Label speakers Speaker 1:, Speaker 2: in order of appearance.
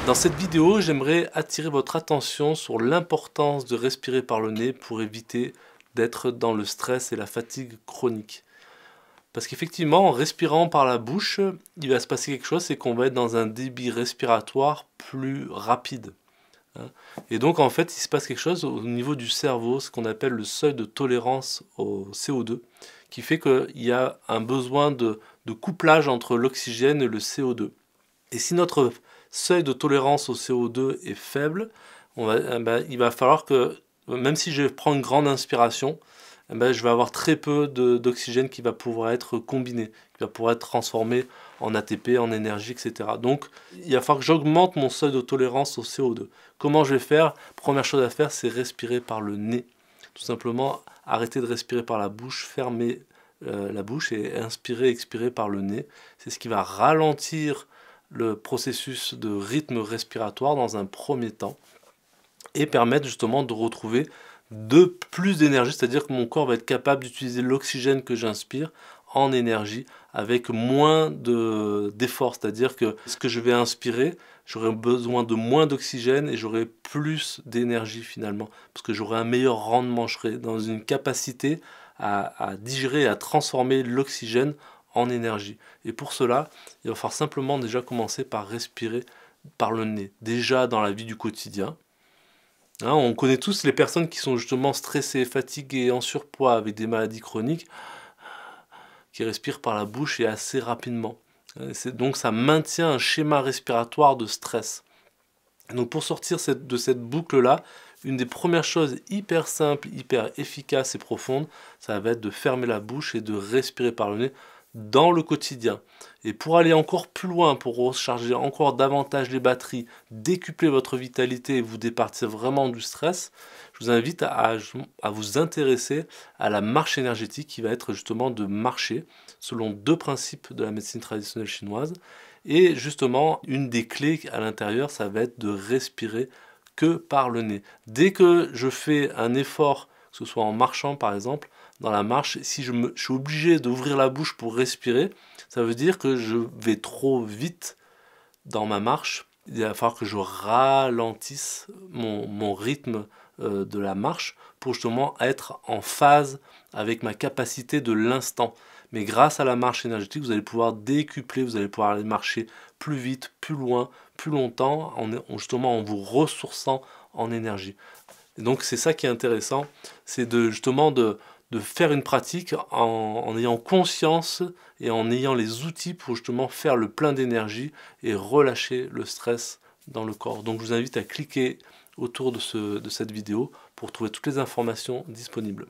Speaker 1: Dans cette vidéo, j'aimerais attirer votre attention sur l'importance de respirer par le nez pour éviter d'être dans le stress et la fatigue chronique. Parce qu'effectivement, en respirant par la bouche, il va se passer quelque chose, c'est qu'on va être dans un débit respiratoire plus rapide. Et donc en fait, il se passe quelque chose au niveau du cerveau, ce qu'on appelle le seuil de tolérance au CO2, qui fait qu'il y a un besoin de couplage entre l'oxygène et le CO2. Et si notre seuil de tolérance au CO2 est faible, il va falloir que, même si je prends une grande inspiration, je vais avoir très peu d'oxygène qui va pouvoir être combiné, qui va pouvoir être transformé en ATP, en énergie, etc. Donc, il va falloir que j'augmente mon seuil de tolérance au CO2. Comment je vais faire? Première chose à faire, c'est respirer par le nez. Tout simplement, arrêter de respirer par la bouche, fermer la bouche et inspirer, expirer par le nez. C'est ce qui va ralentir le processus de rythme respiratoire dans un premier temps et permettre justement de retrouver plus d'énergie, c'est-à-dire que mon corps va être capable d'utiliser l'oxygène que j'inspire en énergie avec moins d'effort, c'est-à-dire que ce que je vais inspirer, j'aurai besoin de moins d'oxygène et j'aurai plus d'énergie finalement, parce que j'aurai un meilleur rendement, je serai dans une capacité à digérer et à transformer l'oxygène en énergie. Et pour cela, il va falloir simplement déjà commencer par respirer par le nez, déjà dans la vie du quotidien. On connaît tous les personnes qui sont justement stressées, fatiguées, en surpoids, avec des maladies chroniques, qui respirent par la bouche et assez rapidement. Donc ça maintient un schéma respiratoire de stress. Donc pour sortir de cette boucle-là, une des premières choses hyper simples, hyper efficaces et profondes, ça va être de fermer la bouche et de respirer par le nez dans le quotidien. Et pour aller encore plus loin, pour recharger encore davantage les batteries, décupler votre vitalité et vous départir vraiment du stress, je vous invite à vous intéresser à la marche énergétique qui va être justement de marcher selon deux principes de la médecine traditionnelle chinoise. Et justement, une des clés à l'intérieur, ça va être de respirer que par le nez. Dès que je fais un effort, que ce soit en marchant par exemple, dans la marche, si je suis obligé d'ouvrir la bouche pour respirer, ça veut dire que je vais trop vite dans ma marche. Il va falloir que je ralentisse mon rythme de la marche pour justement être en phase avec ma capacité de l'instant. Mais grâce à la marche énergétique, vous allez pouvoir décupler, vous allez pouvoir aller marcher plus vite, plus loin, plus longtemps, justement en vous ressourçant en énergie. Et donc c'est ça qui est intéressant, c'est justement de faire une pratique en ayant conscience et en ayant les outils pour justement faire le plein d'énergie et relâcher le stress dans le corps. Donc je vous invite à cliquer autour de cette vidéo pour trouver toutes les informations disponibles.